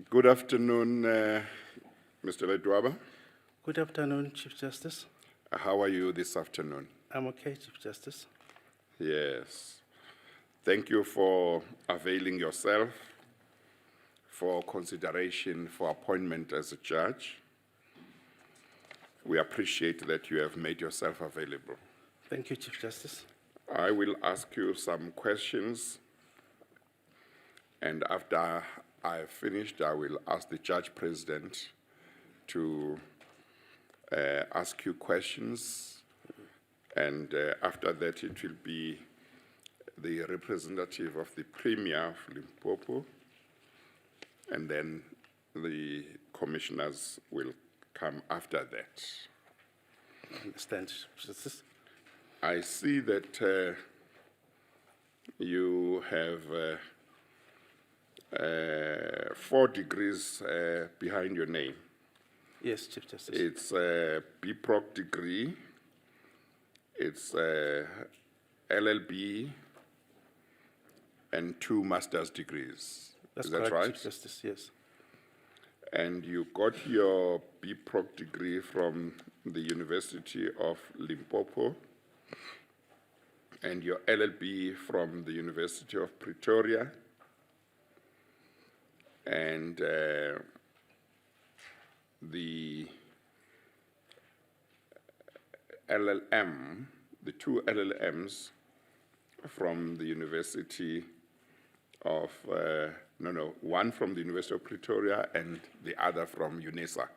Good afternoon, Mr. Ledwaba. Good afternoon, Chief Justice. How are you this afternoon? I'm okay, Chief Justice. Yes. Thank you for availing yourself for consideration for appointment as a judge. We appreciate that you have made yourself available. Thank you, Chief Justice. I will ask you some questions, and after I have finished, I will ask the Judge President to ask you questions, and after that it will be the representative of the Premier of Limpopo, and then the commissioners will come after that. I understand, Chief Justice. I see that you have 4 degrees behind your name. Yes, Chief Justice. It's a BProc degree, it's a LLB, and 2 master's degrees. That's Is that correct, right? Chief Justice, yes. And you got your BProc degree from the University of Limpopo, and your LLB from the University of Pretoria, and the LLM, the 2 LLMs from the University of, one from the University of Pretoria and the other from UNISA.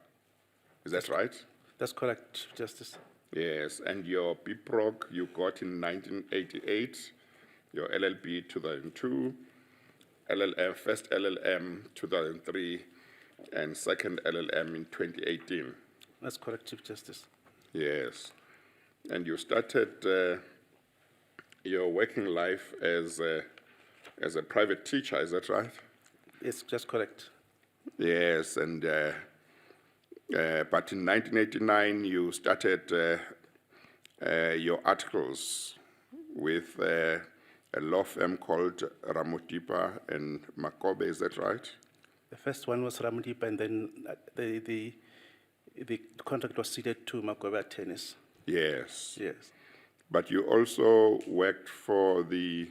Is that right? That's correct, Chief Justice. Yes, and your BProc you got in 1988, your LLB 2002, LLM, first LLM 2003, and second LLM in 2018. That's correct, Chief Justice. Yes, and you started your working life as a private teacher, is that right? It's just correct. Yes, and but in 1989 you started your articles with a law firm called Ramotipa and Makobe, is that right? The first one was Ramudipa, and then the contract was ceded to Magoba Attorneys. Yes. Yes. But you also worked for the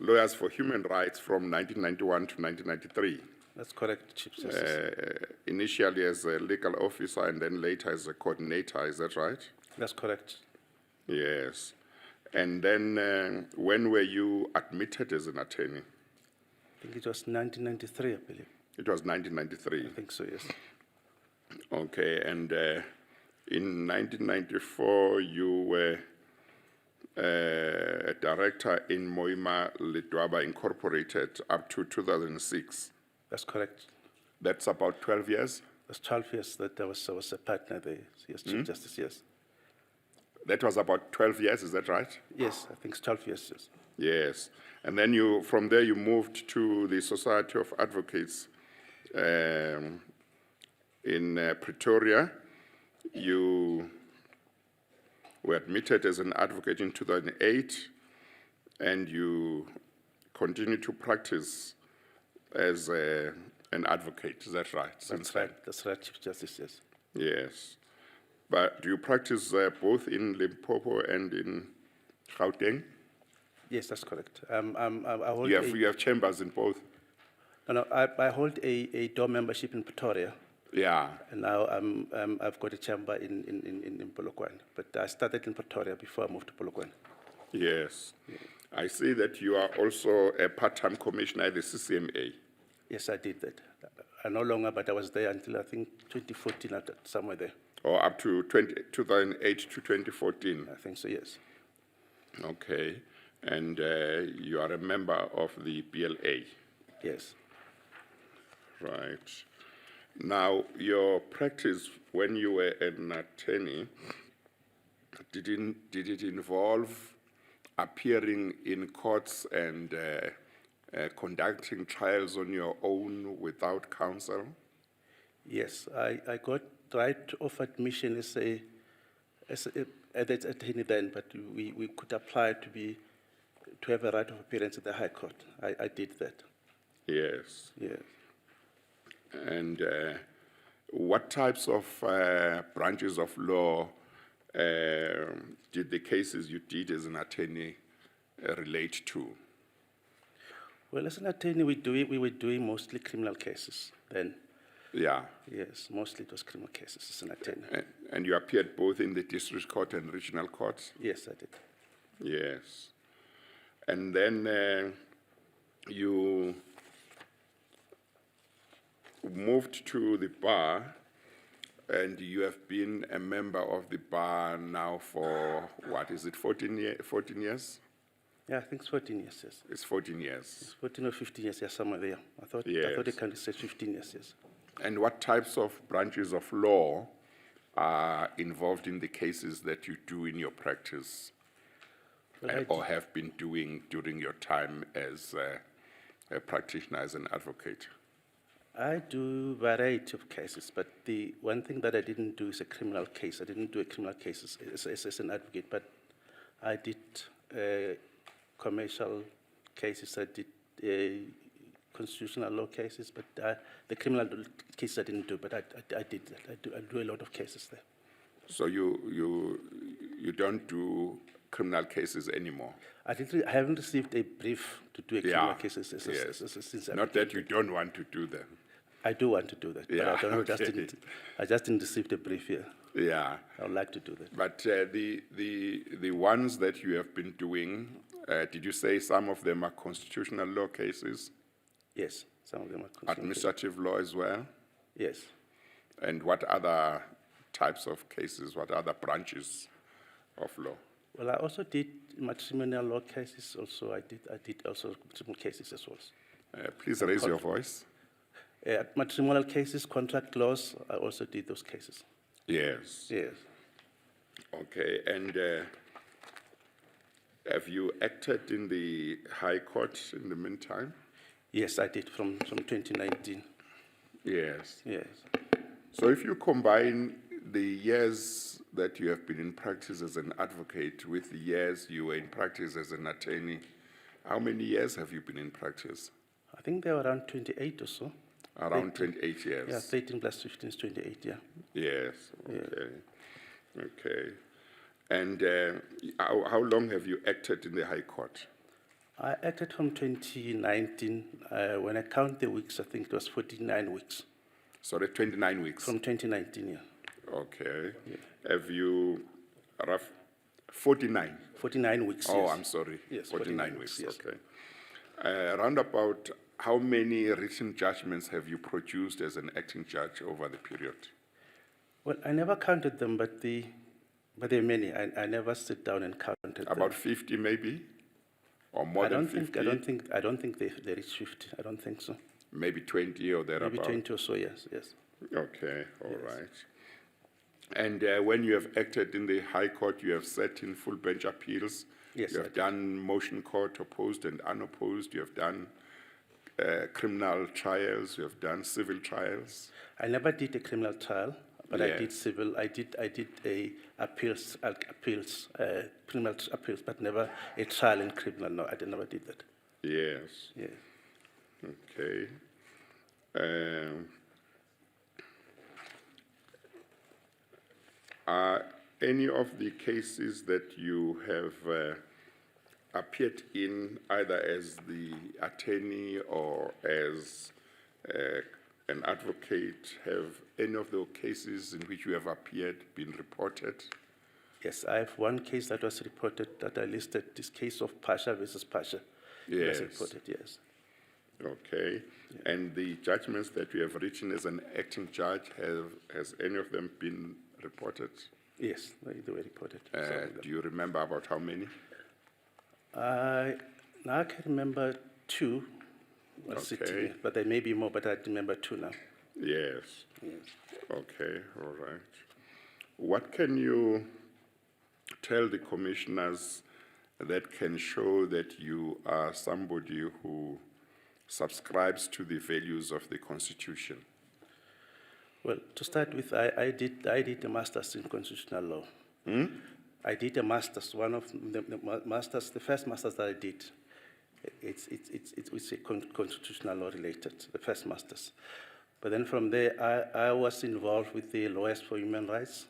Lawyers for Human Rights from 1991 to 1993. That's correct, Chief Justice. Initially as a legal officer and then later as a coordinator, is that right? That's correct. Yes. And then when were you admitted as an attorney? I think it was 1993, I believe. It was 1993. I think so, yes. Okay, and in 1994 you were a director in Moima Ledwaba Incorporated up to 2006. That's correct. That's about 12 years? That's 12 years that I was a partner there. Yes, Chief Justice, yes. That was about 12 years, is that right? Yes, I think it's 12 years, yes. Yes. And then from there you moved to the Society of Advocates in Pretoria. You were admitted as an advocate in 2008, and you continued to practice as an advocate, is that right? That's right. That's right, Chief Justice, yes. Yes. But do you practice both in Limpopo and in Gauteng? Yes, that's correct. I hold You have chambers in both? I hold a door membership in Pretoria, Yeah. and now I've got a chamber in Polokwane. But I started in Pretoria before I moved to Polokwane. Yes. I see that you are also a part-time commissioner at the CCMA. Yes, I did that. No longer, but I was there until I think 2014, somewhere there. Or up to 2008 to 2014. I think so, yes. Okay. And you are a member of the PLA. Yes. Right. Now, your practice when you were an attorney, did it involve appearing in courts and conducting trials on your own without counsel? Yes, I got right of admission as an attorney then, but we could apply to have a right of appearance at the High Court. I did that. Yes. Yes. And what types of branches of law did the cases you did as an attorney relate to? Well, as an attorney, we were doing mostly criminal cases then. Yeah. Yes, mostly it was criminal cases as an attorney. And you appeared both in the district court and regional courts? Yes, I did. Yes. And then you moved to the bar, and you have been a member of the bar now for, what is it, 14 years? Yeah, I think it's 14 years, yes. It's 14 years. It's 14 or 15 years, yes, somewhere there. I thought Yes. the country said 15 years, yes. And what types of branches of law are involved in the cases that you do in your practice Well, or have been doing during your time as a practitioner, as an advocate? I do variety of cases, but the one thing that I didn't do is a criminal case. I didn't do a criminal case as an advocate, but I did commercial cases. I did constitutional law cases, but the criminal cases I didn't do, but I did that. I do a lot of cases there. So you don't do criminal cases anymore? I haven't received a brief to do a criminal case since Not that you don't want to do them. I do want to do that, Yeah, but I don't know, okay. I just didn't receive the brief here. Yeah. I would like to do that. But the ones that you have been doing, did you say some of them are constitutional law cases? Yes, some of them are constitutional. Administrative law as well? Yes. And what other types of cases, what other branches of law? Well, I also did matrimonial law cases. Also, I did also matrimonial cases as well. Please raise your voice. Matrimonial cases, contract laws. I also did those cases. Yes. Yes. Okay. And have you acted in the High Court in the meantime? Yes, I did from 2019. Yes. Yes. So if you combine the years that you have been in practice as an advocate with the years you were in practice as an attorney, how many years have you been in practice? I think they were around 28 or so. Around 28 years? Yeah, 13 plus 15 is 28, yeah. Yes, okay. Okay. And how long have you acted in the High Court? I acted from 2019. When I count the weeks, I think it was 49 weeks. Sorry, 29 weeks? From 2019, yeah. Okay. Have you, 49? 49 weeks, Oh, yes. I'm sorry. Yes, 49 weeks, yes. okay. Round about how many written judgments have you produced as an acting judge over the period? Well, I never counted them, but there are many. I never sit down and counted them. About 50 maybe? Or more than 50? I don't think they reach 50. I don't think so. Maybe 20 or thereabout? Maybe 20 or so, yes, yes. Okay, all Yes. right. And when you have acted in the High Court, you have sat in full bench appeals. Yes, You I have did. done motion court, opposed and unopposed. You have done criminal trials. You have done civil trials. I never did a criminal trial, but I Yeah. did civil. I did a criminal appeals, but never a trial in criminal. No, never did that. Yes. Yes. Okay. Are any of the cases that you have appeared in, either as the attorney or as an advocate, have any of the cases in which you have appeared been reported? Yes, I have one case that was reported that I listed, this case of Pasha versus Pasha. It was Yes. reported, yes. Okay. And the judgments that you have written as an acting judge, has any of them been reported? Yes, they were reported. some of them. Do you remember about how many? Now I can remember two while sitting Okay. here, but there may be more, but I remember two now. Yes. Yes. Okay, all right. What can you tell the commissioners that can show that you are somebody who subscribes to the values of the Constitution? Well, to start with, I did a master's in constitutional law. I did a master's. One of the masters, the first master's that I did, it's a constitutional law related. The first master's. But then from there, I was involved with the Lawyers for Human Rights,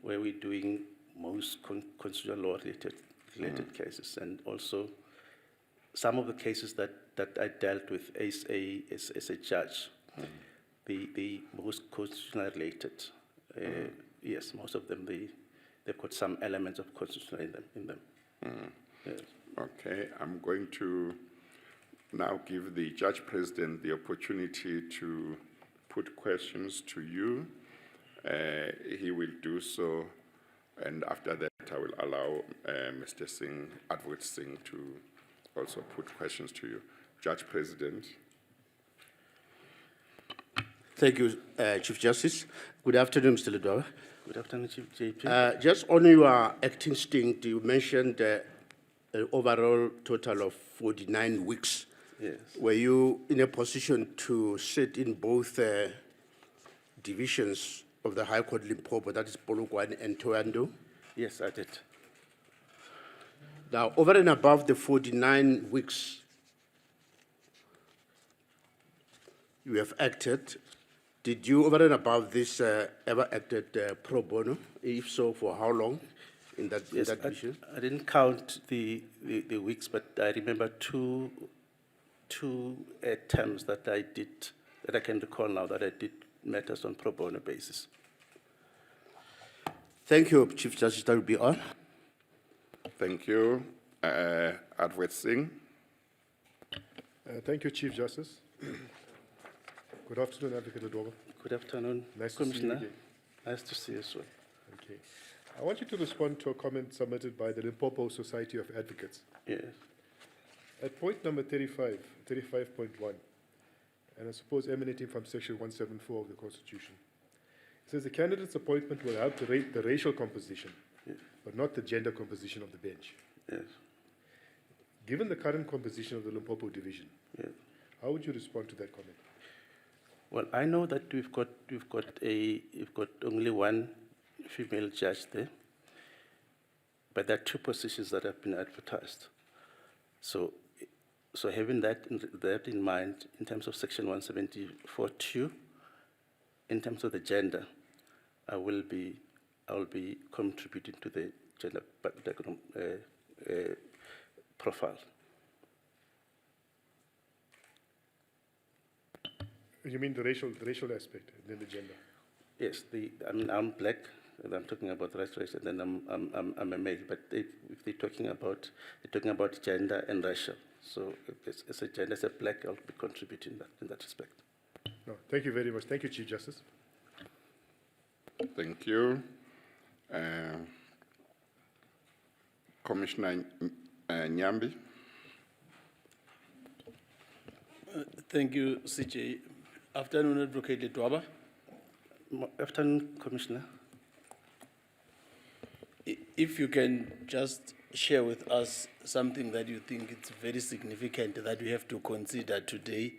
where we're doing most constitutional law related cases, and also some of the cases that I dealt with as a judge, the most constitutional related. Yes, most of them, they've got some elements of constitutional in them. Yes. Okay, I'm going to now give the Judge President the opportunity to put questions to you. He will do so, and after that, I will allow Mr. Singh, Advocate Singh, to also put questions to you. Judge President. Thank you, Chief Justice. Good afternoon, Mr. Ledwaba. Good afternoon, Chief JP. Just on your acting stint, you mentioned an overall total of 49 weeks. Yes. Were you in a position to sit in both divisions of the High Court Limpopo, that is Polokwane and Toyando? Yes, I did. Now, over and above the 49 weeks you have acted, did you, over and above this, ever acted pro bono? If so, for how long in that division? I didn't count the weeks, but I remember two terms that I did, that I can recall now, that I did matters on pro bono basis. Thank you, Chief Justice. That will be all. Thank you. Advocate Singh. Thank you, Chief Justice. Good afternoon, Advocate Ledwaba. Good afternoon, Nice to see you Commissioner. again. Nice to see you as well. Okay. I want you to respond to a comment submitted by the Limpopo Society of Advocates. Yes. At point number 35, 35.1, and I suppose emanating from section 174 of the Constitution, it says the candidate's appointment will help the racial composition, Yes. but not the gender composition of the bench. Yes. Given the current composition of the Limpopo division, Yes. how would you respond to that comment? Well, I know that we've got only one female judge there, but there are two positions that have been advertised. So having that in mind, in terms of section 174(2), in terms of the gender, I will be contributing to the gender profile. You mean the racial aspect and then the gender? Yes, I'm black, and I'm talking about race, and then I'm a male. But if they're talking about gender and racial, so as a gender, as a black, I'll be contributing in that respect. No, thank you very much. Thank you, Chief Justice. Thank you. Commissioner Nyambi. Thank you, CJ. Afternoon, Advocate Ledwaba. Afternoon, Commissioner. If you can just share with us something that you think it's very significant that we have to consider today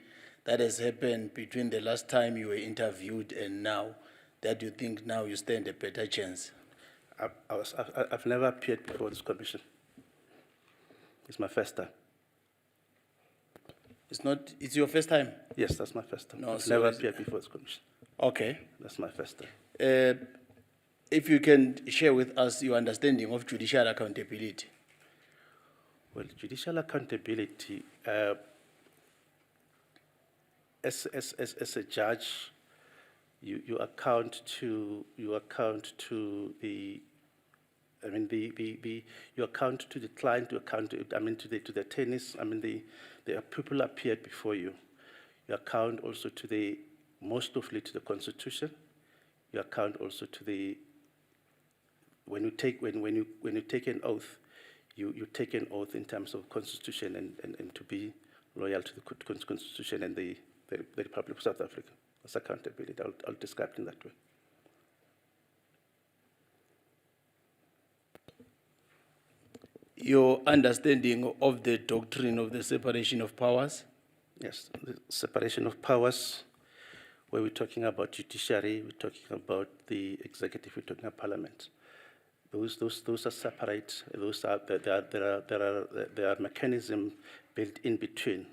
that has happened between the last time you were interviewed and now, that you think now you stand a better chance. I've never appeared before this commission. It's my first time. It's your first time? Yes, that's my first time. No, I've so never is- appeared before this commission. Okay. That's my first time. If you can share with us your understanding of judicial accountability. Well, judicial accountability, as a judge, you account to the, you account to the client, to the attorneys. The people appeared before you. You account also to mostly to the Constitution. You account also to when you take an oath, you take an oath in terms of Constitution and to be loyal to the Constitution and the Republic of South Africa. That's accountability. I'll describe it in that way. Your understanding of the doctrine of the separation of powers? Yes, the separation of powers, where we're talking about judiciary, we're talking about the executive, we're talking about parliament. Those are separate. There are mechanisms built in between,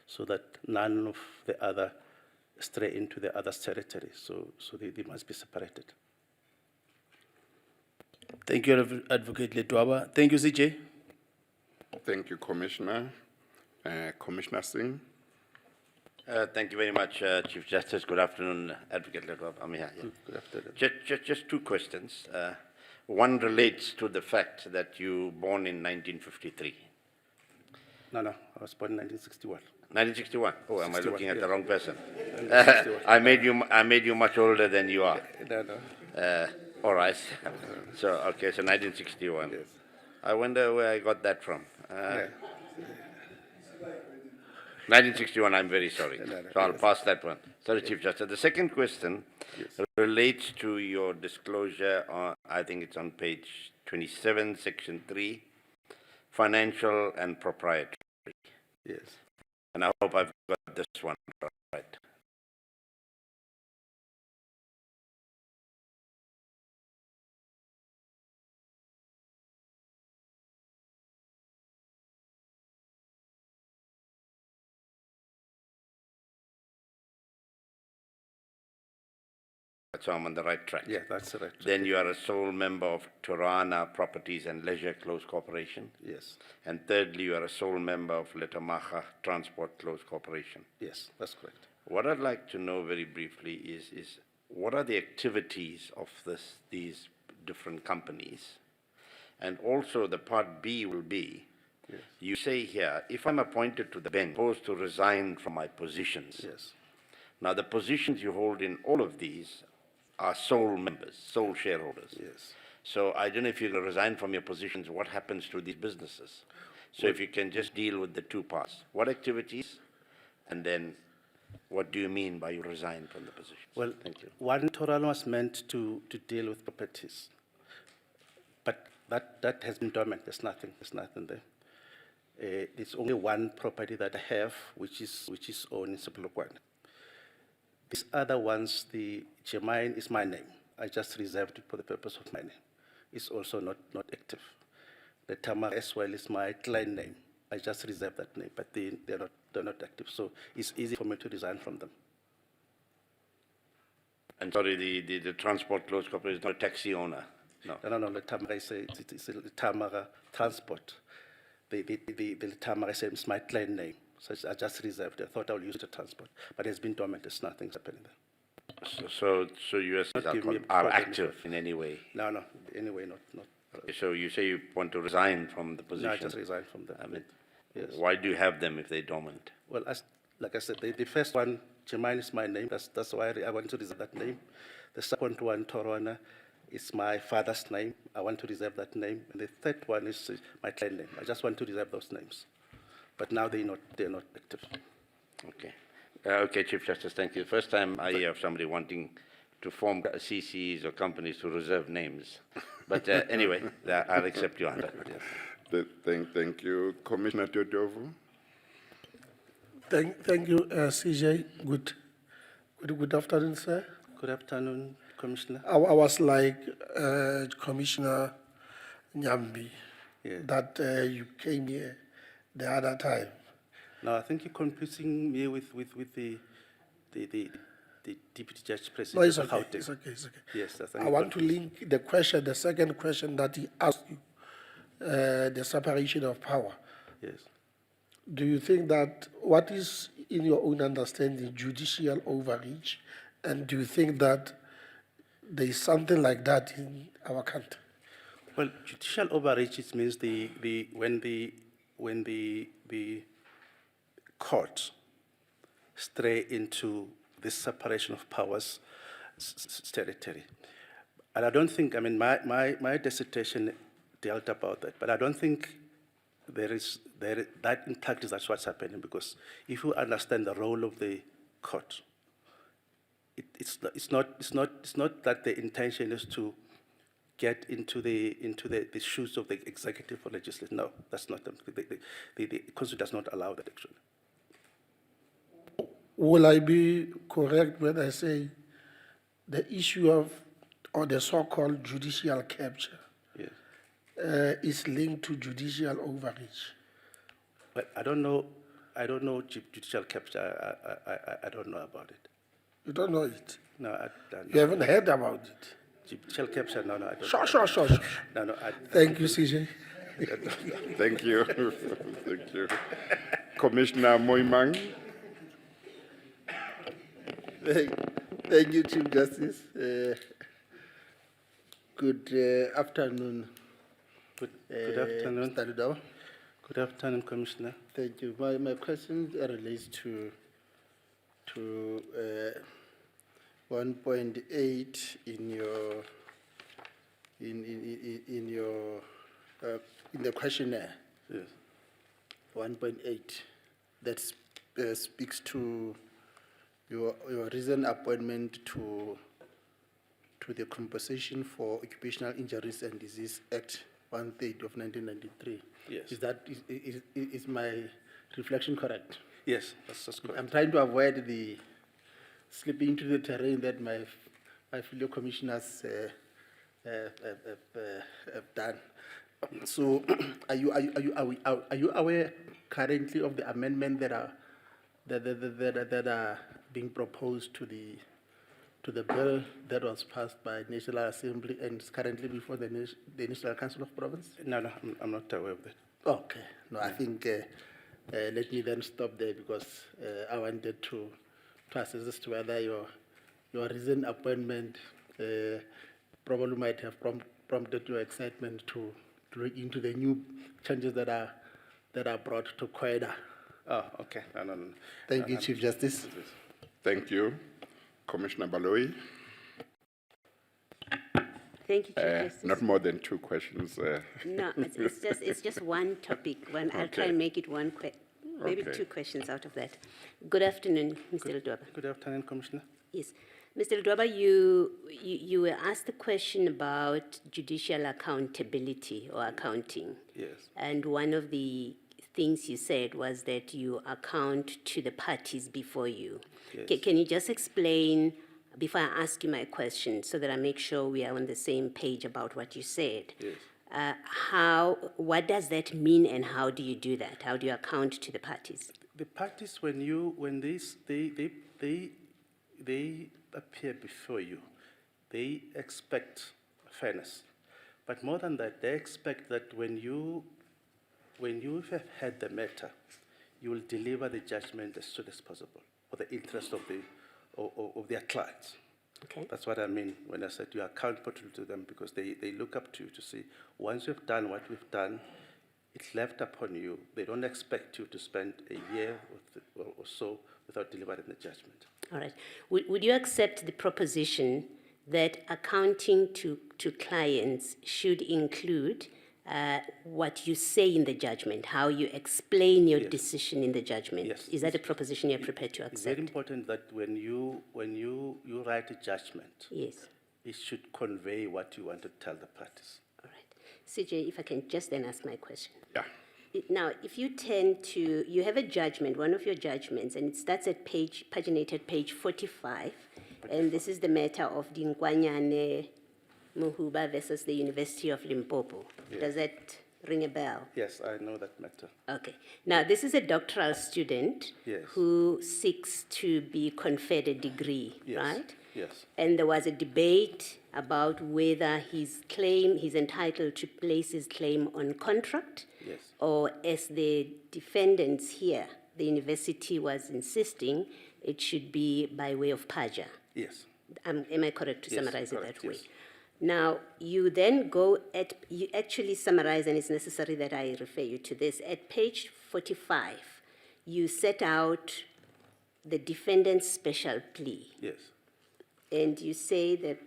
so that none of the other stray into the other's territory. So they must be separated. Thank you, Advocate Ledwaba. Thank you, CJ. Thank you, Commissioner. Commissioner Singh. Thank you very much, Chief Justice. Good afternoon, Advocate Ledwaba. I'm here. Yeah. Good afternoon. Just two questions. One relates to the fact that you were born in 1953. No, I was born in 1961. 1961. Oh, am I 61, looking at yeah. the wrong person? 1961. I made you much older than you are. No. All right. So 1961. Yes. I wonder where I got that from. Yeah. 1961, I'm very sorry. No, So I'll yes. pass that one. Sorry, Chief Justice. The second question relates to your disclosure, I think it's on page 27, section 3, financial and proprietary. Yes. And I hope I've got this one right. So I'm on the right track. Yeah, that's right. Then you are a sole member of Turana Properties and Leisure Close Corporation. Yes. And thirdly, you are a sole member of Letamaga Transport Close Corporation. Yes, that's correct. What I'd like to know very briefly is what are the activities of these different companies? And also the part B will be, you say here, if I'm appointed to the bench, I'm supposed to resign from my positions. Yes. Now the positions you hold in all of these are sole members, sole shareholders. Yes. So I don't know if you're going to resign from your positions, what happens to these businesses? So if you can just deal with the two parts. What activities, and then what do you mean by you resign from the positions? Well, Thank you. one Torano was meant to deal with properties, but that has been dormant. There's nothing there. It's only one property that I have, which is owned in Sepulukwane. These other ones, the Gemine is my name. I just reserved it for the purpose of my name. It's also not active. The Tamar as well is my client name. I just reserved that name, but they're not active. So it's easy for me to resign from them. And sorry, the Transport Close Corporation is not a taxi owner? No. No, the Tamar it's a Tamara Transport. The Tamar is my client name. So I just reserved it. I thought I would use it to transport, but it's been dormant. There's nothing's happening there. So US give me a are problem. active in any way? No, anyway, not. So you say you want to resign from the position? No, I just resigned from them. I mean, yes. why do you have them if they're dormant? Well, like I said, the first one, Gemine is my name. That's why I want to reserve that name. The second one, Torona, is my father's name. I want to reserve that name. And the third one is my client name. I just want to reserve those names. But now they're not active. Okay. Okay, Chief Justice, thank you. First time I hear of somebody wanting to form CCs or companies to reserve names. But anyway, I'll accept your answer. Yes. Thank you. Commissioner Teodovu. Thank you, CJ. Good afternoon, sir. Good afternoon, Commissioner. I was like Commissioner Nyambi, Yeah. that you came here the other time. Now, I think you're confusing me with the Deputy Judge President. No, it's of okay. Gauteng. It's okay. It's okay. Yes, I think I want to link the second question that he asked you, the separation of power. Yes. Do you think that, what is, in your own understanding, judicial overreach? And do you think that there is something like that in our country? Well, judicial overreach, it means when the court stray into this separation of powers territory. And I don't think, my dissertation dealt about that, but I don't think that in practice that's what's happening, because if you understand the role of the court, it's not that the intention is to get into the shoes of the executive or legislative. No, that's not them. The Constitution does not allow that, actually. Will I be correct when I say the issue of, or the so-called judicial capture, Yes. is linked to judicial overreach? But I don't know judicial capture. I don't know about it. You don't know it. No, I don't. You haven't heard about it. Judicial capture, no, I don't. Sure. No, Thank you, CJ. Thank you. Thank you. Commissioner Moimang. Thank you, Chief Justice. Good afternoon. Good afternoon. Mr. Ledwaba. Good afternoon, Commissioner. Thank you. My question relates to 1.8 in the questionnaire. Yes. 1.8 that speaks to your recent appointment to the Compensation for Occupational Injuries and Disease Act 130 of 1993. Yes. Is my reflection correct? Yes, that's correct. I'm trying to avoid the slipping into the terrain that my fellow commissioners have done. So, are you aware currently of the amendment that are being proposed to the bill that was passed by National Assembly and is currently before the National Council of Province? No, I'm not aware of that. Okay. No, I think let me then stop there because I wanted to assess as to whether your recent appointment probably might have prompted your excitement to look into the new changes that are brought to COIDA. Oh, okay. No. Thank you, Chief Justice. Thank you. Commissioner Baloyi. Thank you, Chief Justice. Not more than two questions. No, it's just one topic. I'll try and make it maybe Okay. two questions out of that. Good afternoon, Mr. Ledwaba. Good afternoon, Commissioner. Yes. Mr. Ledwaba, you were asked a question about judicial accountability or accounting. Yes. And one of the things you said was that you account to the parties before you. Yes. Can you just explain, before I ask you my question, so that I make sure we are on the same page about what you said? Yes. What does that mean and how do you do that? How do you account to the parties? The parties, when they appear before you, they expect fairness. But more than that, they expect that when you have had the matter, you will deliver the judgment as soon as possible for the interest of their clients. Okay. That's what I mean when I said you are accountable to them, because they look up to you to see, once you've done what we've done, it's left upon you. They don't expect you to spend a year or so without delivering the judgment. All right. Would you accept the proposition that accounting to clients should include what you say in the judgment, how you explain your decision in the judgment? Yes. Is that a proposition you're prepared to It's very accept? important that when you write a judgment, Yes. it should convey what you want to tell the parties. All right. CJ, if I can just then ask my question. Yeah. Now, if you tend to, you have a judgment, one of your judgments, and it starts at paginated page 45, and this is the matter of Dinkwanyane Muhuba versus the University of Limpopo. Yes. Does that ring a bell? Yes, I know that matter. Okay. Now, this is a doctoral student Yes. who seeks to be conferred a degree, Yes. right? Yes. And there was a debate about whether he's entitled to place his claim on contract, Yes. or as the defendants here, the university was insisting, it should be by way of paja. Yes. Am I correct to Yes, summarize it correct, that way? yes. Now, you actually summarize, and it's necessary that I refer you to this. At page 45, you set out the defendant's special plea. Yes. And you say that,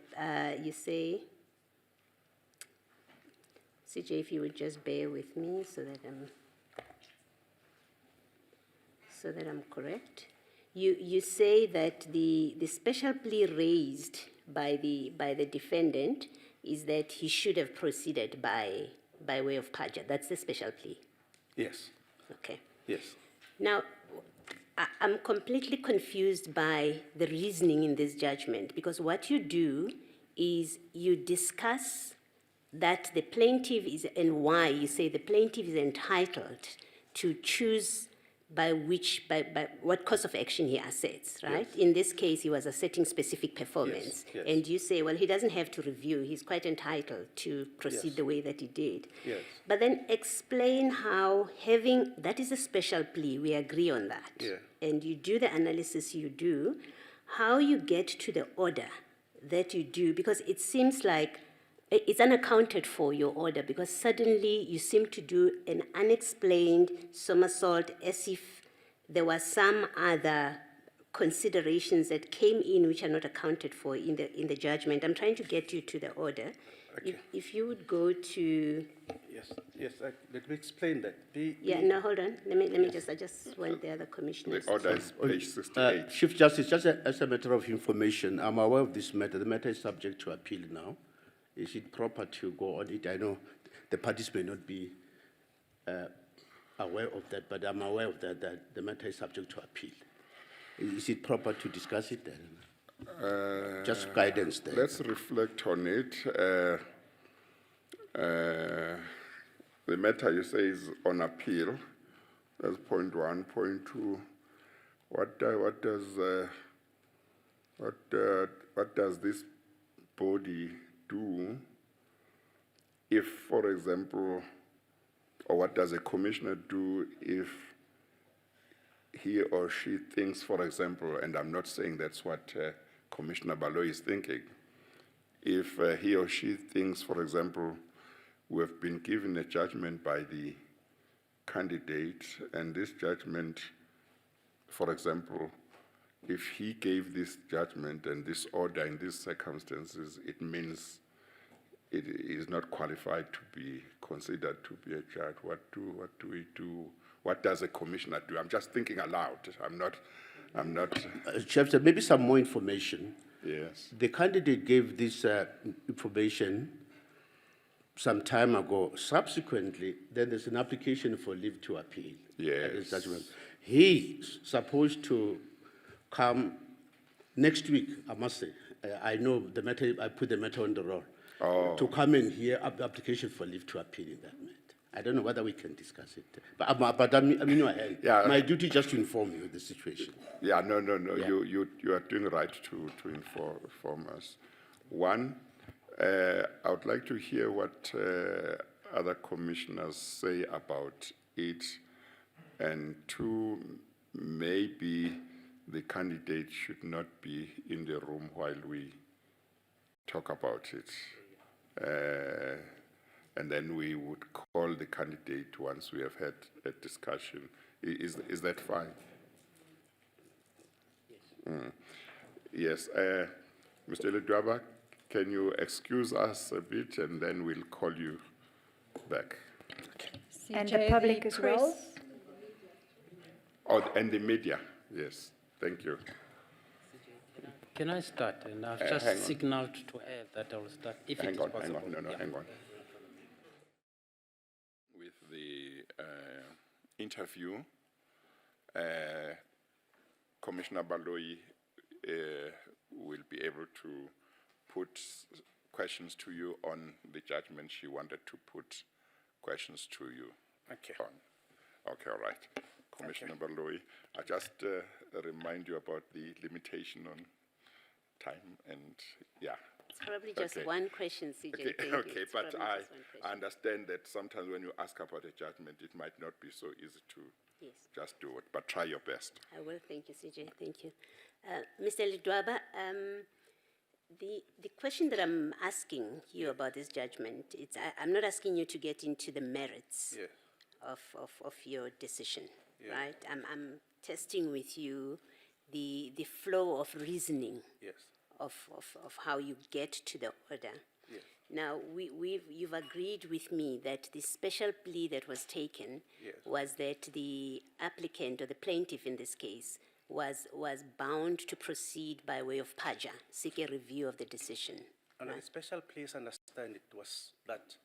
CJ, if you would just bear with me so that I'm correct. You say that the special plea raised by the defendant is that he should have proceeded by way of paja. That's the special plea. Yes. Okay. Yes. Now, I'm completely confused by the reasoning in this judgment, because what you do is you discuss that the plaintiff is, and why you say the plaintiff is entitled to choose by what course of action he assets, right? In this case, he was asserting specific performance. Yes. And you say, well, he doesn't have to review, he's quite entitled to proceed Yes. the way that he did. Yes. But then explain how that is a special plea, we agree on that. Yeah. And you do the analysis you do, how you get to the order that you do, because it seems like it's unaccounted for, your order, because suddenly you seem to do an unexplained somersault as if there were some other considerations that came in which are not accounted for in the judgment. I'm trying to get you to the order. Okay. If you would go to... Yes, let me explain that. Yeah, no, hold on. Let me I just want the other commissioners. The order is page 68. Chief Justice, just as a matter of information, I'm aware of this matter. The matter is subject to appeal now. Is it proper to go on it? I know the parties may not be aware of that, but I'm aware of that the matter is subject to appeal. Is it proper to discuss it then? Just guidance there. Let's reflect on it. The matter you say is on appeal. That's point 1. Point 2. What does this body do if, for example, or what does a commissioner do if he or she thinks, for example, and I'm not saying that's what Commissioner Baloyi is thinking, if he or she thinks, for example, we have been given a judgment by the candidate, and this judgment, for example, if he gave this judgment and this order in these circumstances, it means it is not qualified to be considered to be a judge. What do we do? What does a commissioner do? I'm just thinking aloud. I'm not. Chief, maybe some more information. Yes. The candidate gave this information some time ago. Subsequently, then there's an application for leave to appeal. Yes. Judgment. He's supposed to come next week, I must say. I know the matter, I put the matter on the roll. To come and hear application for leave to appeal in that matter. I don't know whether we can discuss it. But I'm in your hand. Yeah. My duty just to inform you of the situation. Yeah, no. Yeah. You are doing right to inform us. One, I would like to hear what other commissioners say about it. And two, maybe the candidate should not be in the room while we talk about it. And then we would call the candidate once we have had a discussion. Is that fine? Yes. Mr. Ledwaba, can you excuse us a bit and then we'll call you back? And the public as well? Oh, and the media, yes. Thank you. Can I start? And I've hang on. just signaled to add that I will start if it is possible. Hang on. Yeah. Hang on. With the interview, Commissioner Baloyi will be able to put questions to you on the judgment. She wanted to put questions to you. Okay. Okay, all right. Commissioner Baloyi, I just remind you about the limitation on time and, yeah. It's probably just Okay. one question, CJ. Okay, Thank you. okay, It's but probably I just one question. understand that sometimes when you ask about a judgment, it might not be so easy to Yes. just do it, but try your best. I will. Thank you, CJ. Thank you. Mr. Ledwaba, the question that I'm asking you about this judgment, I'm not asking you to get into the merits Yes. of your decision, Yeah. right? I'm testing with you the flow of reasoning Yes. of how you get to the order. Yes. Now, you've agreed with me that the special plea that was taken Yes. was that the applicant, or the plaintiff in this case, was bound to proceed by way of PAJA, seek a review of the decision. And the special please understand it was that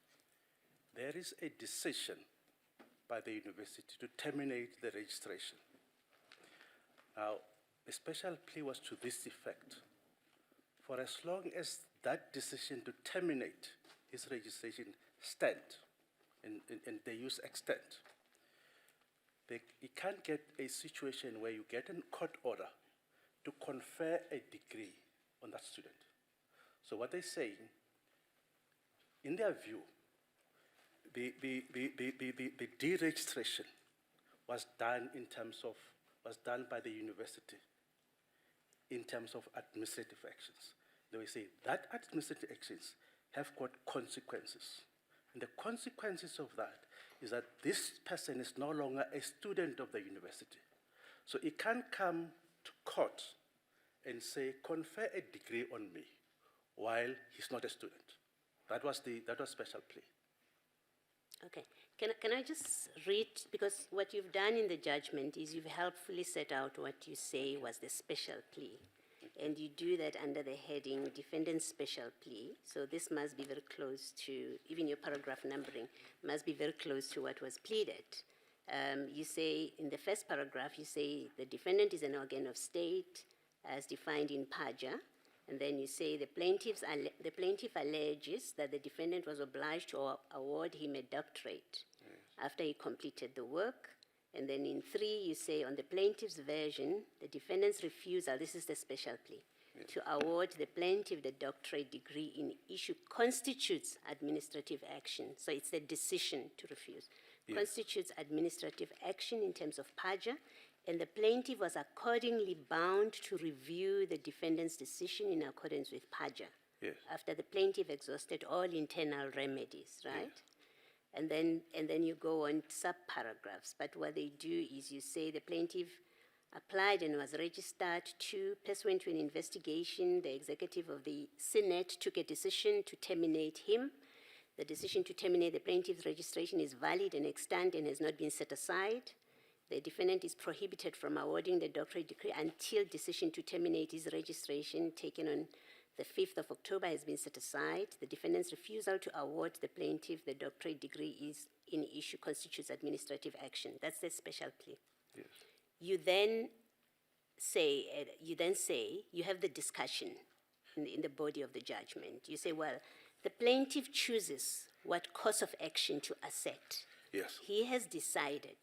there is a decision by the university to terminate the registration. Now, the special plea was to this effect. For as long as that decision to terminate his registration stand and the use extent, you can't get a situation where you get a court order to confer a degree on that student. So what they're saying, in their view, the deregistration was done was done by the university in terms of administrative actions. They will say that administrative actions have got consequences. And the consequences of that is that this person is no longer a student of the university. So he can't come to court and say, confer a degree on me, while he's not a student. That was special plea. Okay. Can I just read, because what you've done in the judgment is you've helpfully set out what you say was the special plea. And you do that under the heading defendant's special plea. So this must be very close to, even your paragraph numbering, must be very close to what was pleaded. You say, in the first paragraph, you say the defendant is an organ of state as defined in PAJA. And then you say the plaintiff alleges that the defendant was obliged to award him a doctorate after he completed the work. And then in 3, you say on the plaintiff's version, the defendant's refusal, this is the special plea, to award the plaintiff the doctorate degree in issue constitutes administrative action. So it's the decision to refuse. Constitutes administrative action in terms of PAJA, and the plaintiff was accordingly bound to review the defendant's decision in accordance with PAJA. After the plaintiff exhausted all internal remedies, right? And then you go on sub-paragraphs. But what they do is you say the plaintiff applied and was registered to, pursuant to an investigation, the executive of the Senate took a decision to terminate him. The decision to terminate the plaintiff's registration is valid and extant and has not been set aside. The defendant is prohibited from awarding the doctorate degree until decision to terminate his registration taken on the 5th of October has been set aside. The defendant's refusal to award the plaintiff the doctorate degree is in issue constitutes administrative action. That's the special plea. You then say, you have the discussion in the body of the judgment. You say, well, the plaintiff chooses what course of action to assert. He has decided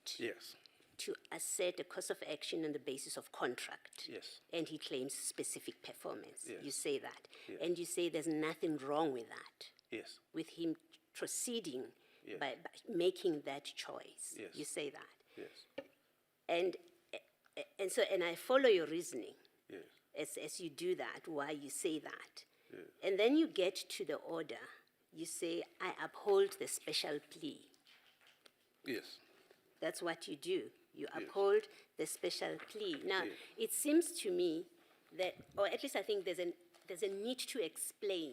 to assert a course of action on the basis of contract. And he claims specific performance. You say that. And you say there's nothing wrong with that. With him proceeding by making that choice. You say that. And I follow your reasoning as you do that, why you say that. And then you get to the order. You say, I uphold the special plea. That's what you do. You uphold the special plea. Now, it seems to me that, or at least I think there's a need to explain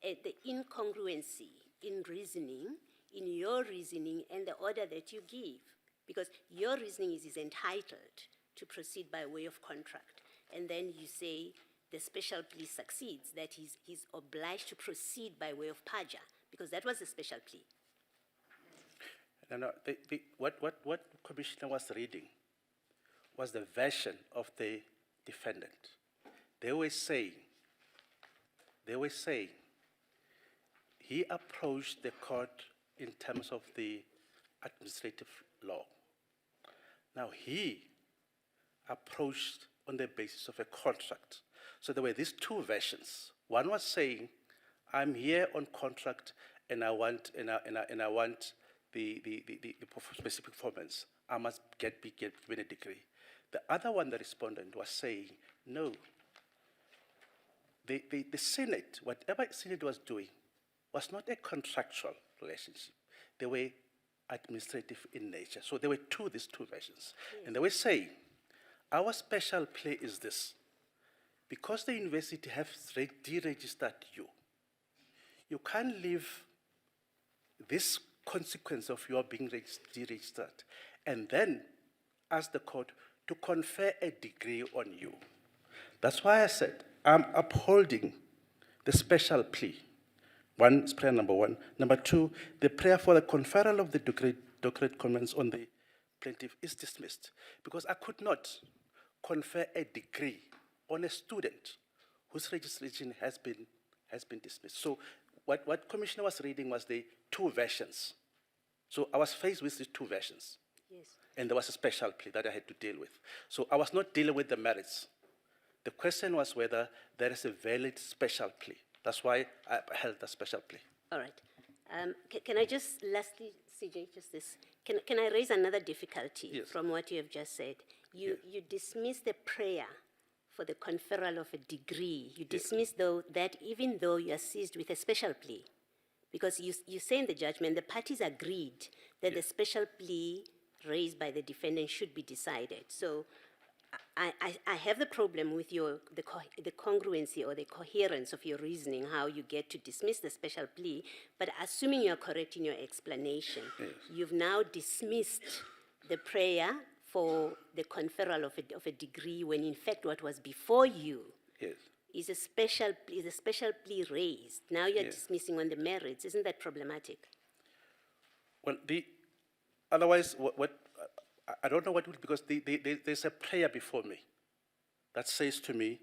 the incongruency in reasoning, in your reasoning and the order that you give. Because your reasoning is entitled to proceed by way of contract. And then you say the special plea succeeds, that he's obliged to proceed by way of PAJA, because that was the special plea. No, what Commissioner was reading was the version of the defendant. They were saying he approached the court in terms of the administrative law. Now he approached on the basis of a contract. So there were these two versions. One was saying, I'm here on contract and I want the specific performance. I must be given a degree. The other one, the respondent, was saying, no. The Senate, whatever the Senate was doing, was not a contractual relationship. They were administrative in nature. So there were these two versions. And they were saying, our special play is this. Because the university has deregistered you, you can't leave this consequence of your being deregistered and then ask the court to confer a degree on you. That's why I said I'm upholding the special plea. One is prayer number 1. Number 2, the prayer for the conferral of the doctorate comments on the plaintiff is dismissed because I could not confer a degree on a student whose registration has been dismissed. So what Commissioner was reading was the two versions. So I was faced with these two versions. Yes. and there was a special plea that I had to deal with. So I was not dealing with the merits. The question was whether there is a valid special plea. That's why I held a special plea. All right. Can I just, lastly, CJ, just this, can I raise another difficulty Yes. from what you have just said? You dismiss the prayer for the conferral of a degree. You dismiss that even though you are seized with a special plea, because you say in the judgment the parties agreed that the special plea raised by the defendant should be decided. So I have the problem with the congruency or the coherence of your reasoning, how you get to dismiss the special plea, but assuming you are correct in your explanation, you've now dismissed the prayer for the conferral of a degree when in fact what was before you is a special plea raised. Now you're dismissing on the merits. Isn't that problematic? Well, otherwise, I don't know what would, because there's a prayer before me that says to me,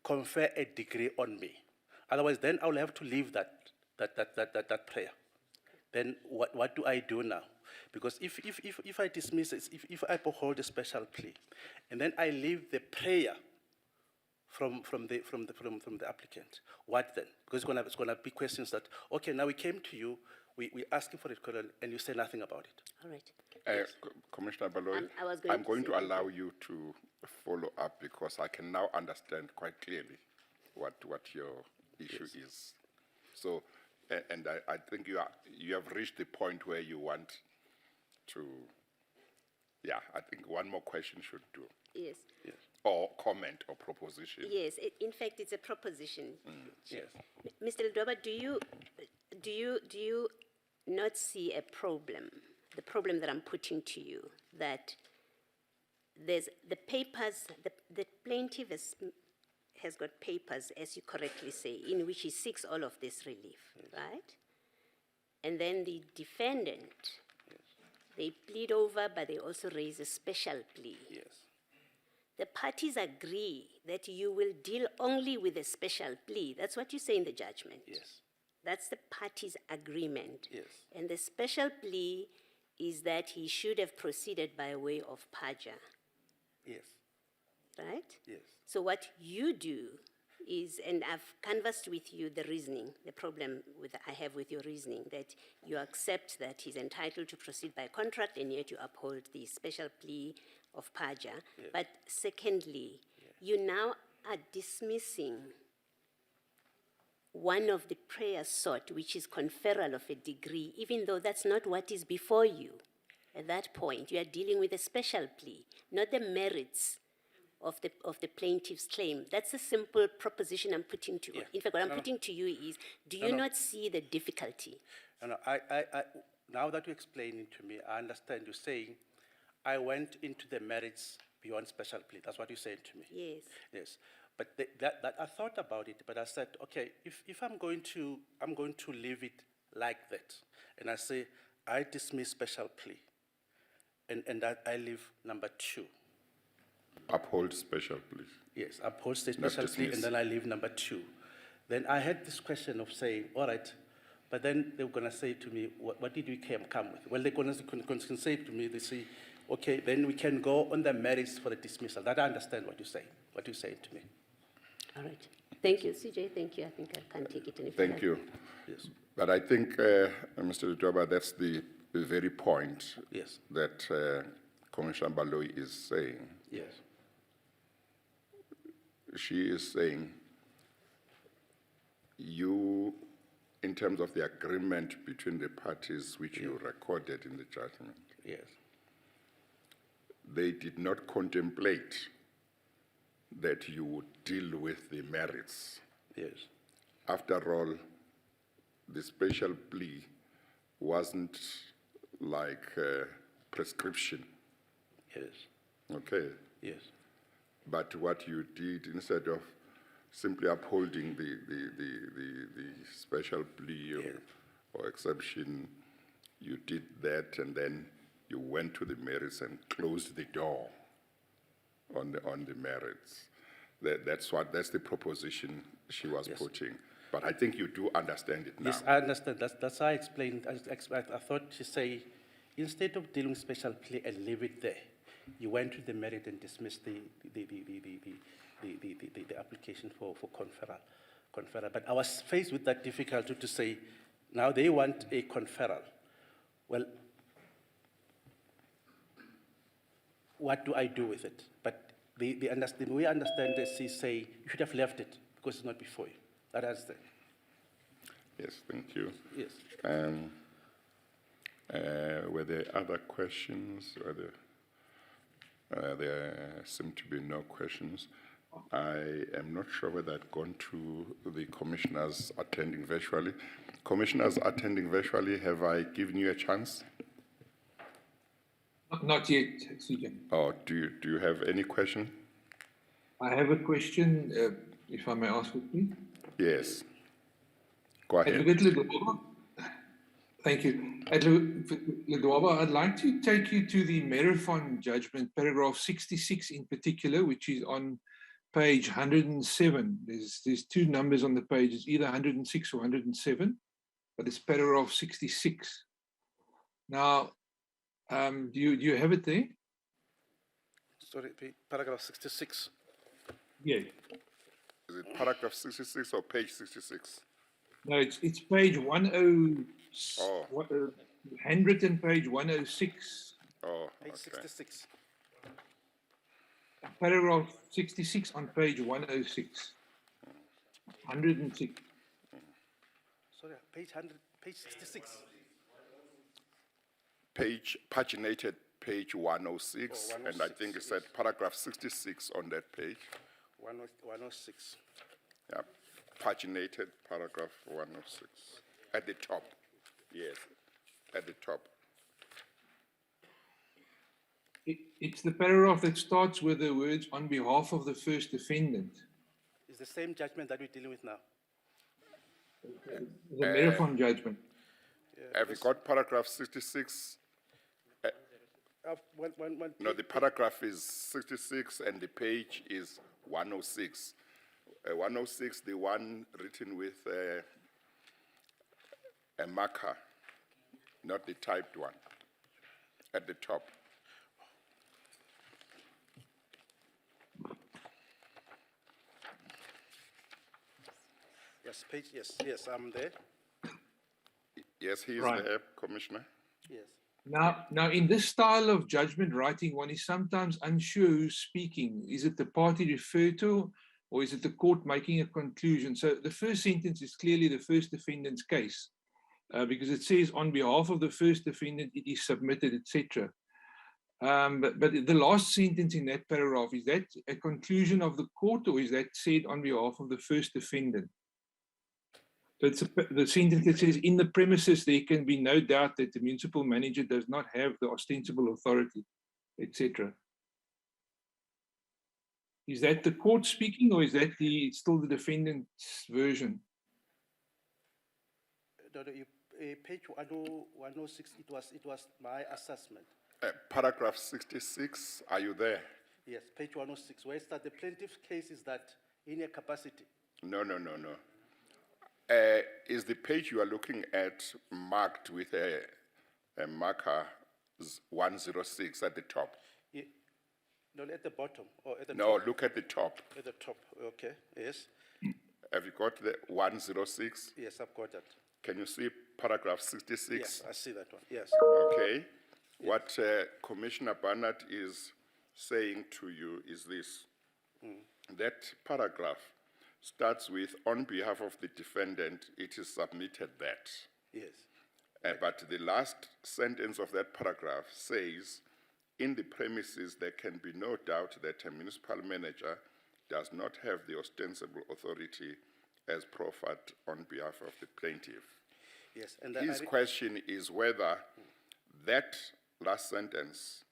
confer a degree on me. Otherwise, then I will have to leave that prayer. Then what do I do now? Because if I dismiss it, if I uphold a special plea, and then I leave the prayer from the applicant, what then? Because it's gonna be questions that, okay, now we came to you, we asking for it, and you say nothing about it. All right. Commissioner Baloyi, I was going I'm to going say to allow you to follow up because I can now understand quite clearly what your issue is. So, and I think you have reached the point where you want to, I think one more question should do. Yes. Or comment or proposition. Yes. In fact, it's a proposition. Yes. Mr. Ledwaba, do you not see a problem? The problem that I'm putting to you, that there's the papers, the plaintiff has got papers, as you correctly say, in which he seeks all of this relief, right? And then the defendant, they plead over, but they also raise a special plea. Yes. The parties agree that you will deal only with a special plea. That's what you say in the judgment. Yes. That's the parties' agreement. Yes. And the special plea is that he should have proceeded by way of perjure. Yes. Right? Yes. So what you do is, and I've canvassed with you the reasoning, the problem I have with your reasoning, that you accept that he's entitled to proceed by contract and yet you uphold the special plea of perjure. Yes. But secondly, you now are dismissing one of the prayers sought, which is conferral of a degree, even though that's not what is before you. At that point, you are dealing with a special plea, not the merits of the plaintiff's claim. That's a simple proposition I'm putting to you. In fact, what I'm putting to you is, do you not see the difficulty? No, now that you're explaining to me, I understand you're saying, I went into the merits beyond special plea. That's what you're saying to me. Yes. Yes. But that I thought about it, but I said, okay, if I'm going to leave it like that, and I say, I dismiss special plea, and that I leave number 2. Uphold special plea. Yes, uphold the special plea, dismiss. and then I leave number 2. Then I had this question of saying, all right, but then they were going to say to me, what did we come with? Well, they're going to say to me, they say, okay, then we can go on the merits for the dismissal. That I understand what you're saying to me. All right. Thank you, CJ. Thank you. I think I can't take it any further. Thank you. Yes. But I think, Mr. Ledwaba, that's the very point Yes. that Commissioner Baloyi is saying. Yes. She is saying, you, in terms of the agreement between the parties which you recorded in the judgment, Yes. they did not contemplate that you would deal with the merits. Yes. After all, the special plea wasn't like a prescription, Yes. okay? Yes. But what you did, instead of simply upholding the special plea or exception, you did that, and then you went to the merits and closed the door on the merits. That's the proposition she was putting. But I think you do understand it now. Yes, I understand. That's how I explained. I thought she say, instead of dealing with special plea and leave it there, you went to the merit and dismissed the application for conferral. But I was faced with that difficulty to say, now they want a conferral. Well, what do I do with it? But we understand this, they say, you should have left it because it's not before you. That is the. Yes, thank you. Yes. Were there other questions? There seem to be no questions. I am not sure whether I've gone to the commissioners attending virtually. Commissioners attending virtually, have I given you a chance? Not yet, CJ. Oh, do you have any question? I have a question, if I may ask it, please. Yes. Go ahead. Advocate Ledwaba. Thank you. Advocate Ledwaba, I'd like to take you to the Marathon judgment, paragraph 66 in particular, which is on page 107. There's two numbers on the page. It's either 106 or 107, but it's paragraph 66. Now, do you have it there? Sorry, paragraph 66. Yeah. Is it paragraph 66 or page 66? No, it's page handwritten page 106. Oh, Page okay. 66. Paragraph 66 on page 106. 106. Sorry, page 66. Paginated page 106, Oh, and I think it said paragraph 66 on that page. 106. Yeah, paginated paragraph 106 at the top. Yes, at the top. It's the paragraph that starts with the words "on behalf of the first defendant." It's the same judgment that we're dealing with now. The Marathon judgment. Have you got paragraph 66? No, the paragraph is 66 and the page is 106. 106, the one written with a marker, not the typed one, at the top. Yes, page, yes, I'm there. Yes, he is Right. there, Commissioner. Yes. Now, in this style of judgment writing, one is sometimes unsure who's speaking. Is it the party referred to, or is it the court making a conclusion? So the first sentence is clearly the first defendant's case, because it says on behalf of the first defendant, it is submitted, etc. But the last sentence in that paragraph, is that a conclusion of the court, or is that said on behalf of the first defendant? So it's the sentence that says, in the premises, there can be no doubt that the municipal manager does not have the ostensible authority, etc. Is that the court speaking, or is that still the defendant's version? Page 106, it was my assessment. Paragraph 66, are you there? Yes, page 106, where it's that the plaintiff's case is that in a capacity. No. Is the page you are looking at marked with a marker 106 at the top? Yeah. No, at the bottom or at the No, top? look at the top. At the top, okay, yes. Have you got the 106? Yes, I've got that. Can you see paragraph 66? Yes, I see that one, yes. Okay. What Commissioner Barnett is saying to you is this. That paragraph starts with, on behalf of the defendant, it is submitted that. Yes. But the last sentence of that paragraph says, in the premises, there can be no doubt that a municipal manager does not have the ostensible authority as proffered on behalf of the plaintiff. Yes, and His question is whether that last sentence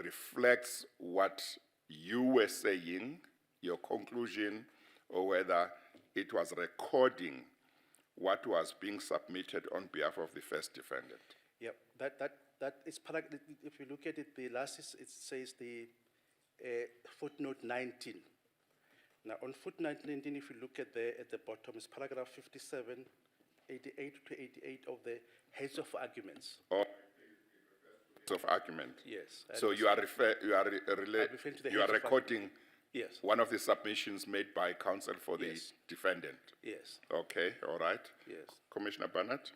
reflects what you were saying, your conclusion, or whether it was recording what was being submitted on behalf of the first defendant. Yep, that is, if you look at it, the last is, it says the footnote 19. Now, on footnote 19, if you look at the bottom, it's paragraph 57, 88 to 88 of the heads of arguments. Oh, of argument. Yes. So you are referring to the you are heads of recording Yes. one of the submissions made by counsel for the Yes. defendant. Yes. Okay, all right. Yes. Commissioner Barnett?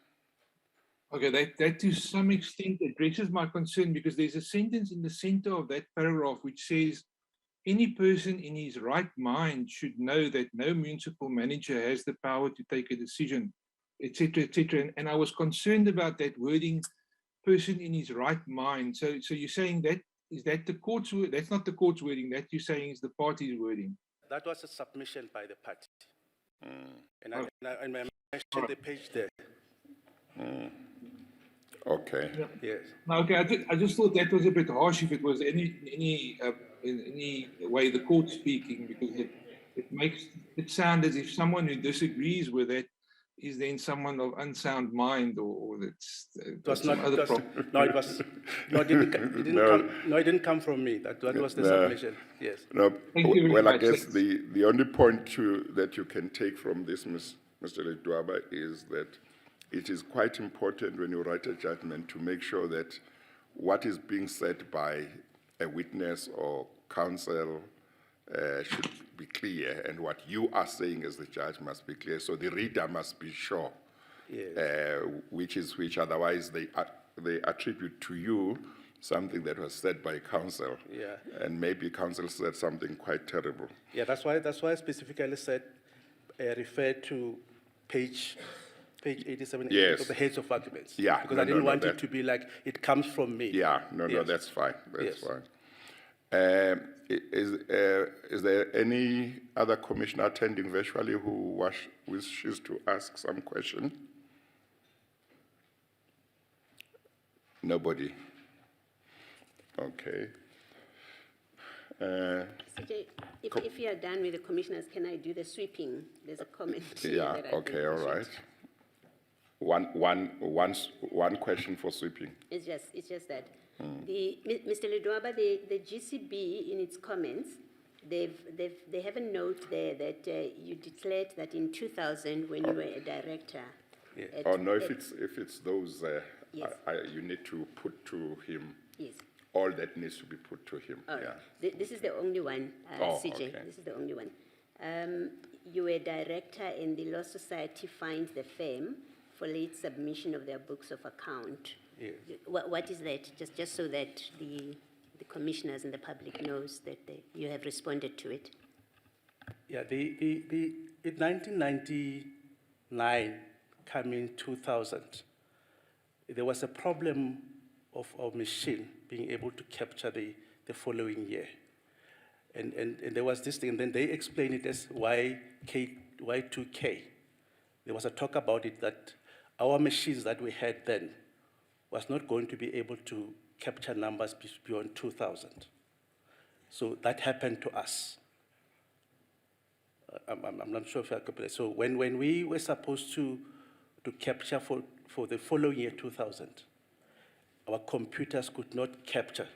Okay, that to some extent addresses my concern because there's a sentence in the center of that paragraph which says, any person in his right mind should know that no municipal manager has the power to take a decision, etc., etc. And I was concerned about that wording, person in his right mind. So you're saying that, is that the court's word? That's not the court's wording, that you're saying is the party's wording. That was a submission by the party. And Okay. I mentioned the page there. Okay. Yes. Now, okay, I just thought that was a bit harsh if it was in any way the court speaking, because it makes it sound as if someone who disagrees with it is then someone of unsound mind or that's It was some not, other it was, problem. no, it was, no, it didn't come from me. That was the submission, yes. No, Thank you very well, I much. guess the only point that you can take from this, Mr. Ledwaba, is that it is quite important when you write a judgment to make sure that what is being said by a witness or counsel should be clear, and what you are saying as the judge must be clear. So the reader must be sure, Yes. which otherwise they attribute to you something that was said by counsel. Yeah. And maybe counsel said something quite terrible. Yeah, that's why I specifically said, refer to page 87 Yes. of the heads of arguments. Yeah, Because no, I didn't no, want that- it to be like, it comes from me. Yeah, no, Yes. that's fine. That's Yes. fine. Is there any other commissioner attending virtually who wishes to ask some question? Nobody. Okay. CJ, if you are done with the commissioners, can I do the sweeping? There's a comment. here Yeah. that I Okay. think All we should- right. One question for sweeping. It's just that Mr. Ledwaba, the GCB in its comments, they have a note there that you declared that in 2000 when you were a director. Yeah. at- Oh no! at- If it's those, Yes. you need to put to him. Yes. All that needs to be put to him. All right. Yeah. This is the only one, Oh, CJ. okay. This is the only one. You were director and the Law Society fined the firm for late submission of their books of account. Yes. What is that? Just so that the commissioners and the public knows that you have responded to it. Yeah, in 1999, coming 2000, there was a problem of our machine being able to capture the following year. And there was this thing, and then they explained it as Y2K. There was a talk about it that our machines that we had then was not going to be able to capture numbers beyond 2000. So that happened to us. I'm not sure if I could. So when we were supposed to capture for the following year, 2000, our computers could not capture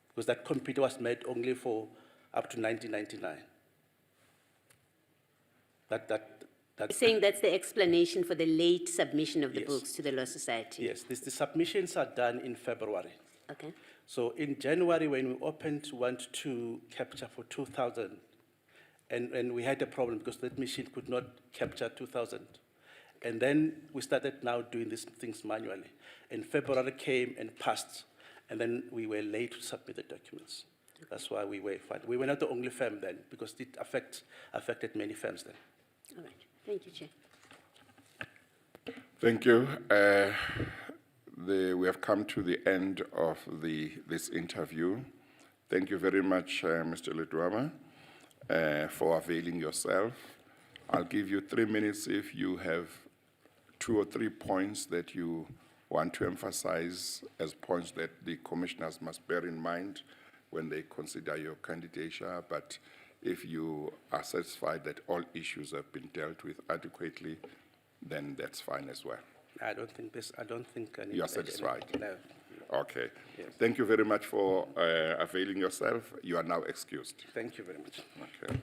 because that computer was made only for up to 1999. You're saying that's the explanation for the late submission of the Yes. books to the Law Society? Yes, the submissions are done in February. Okay. So in January, when we opened want to capture for 2000, and we had a problem because that machine could not capture 2000. And then we started now doing these things manually. And February came and passed, and then we were late to submit the documents. That's why we were fined. We were not the only firm then, because it affected many firms then. All right. Thank you, Chair. Thank you. We have come to the end of this interview. Thank you very much, Mr. Ledwaba, for availing yourself. I'll give you 3 minutes if you have 2 or 3 points that you want to emphasize as points that the commissioners must bear in mind when they consider your candidature. But if you are satisfied that all issues have been dealt with adequately, then that's fine as well. I don't think I need You are to add satisfied? any- No. Okay. Yes. Thank you very much for availing yourself. You are now excused. Thank you very much. Okay.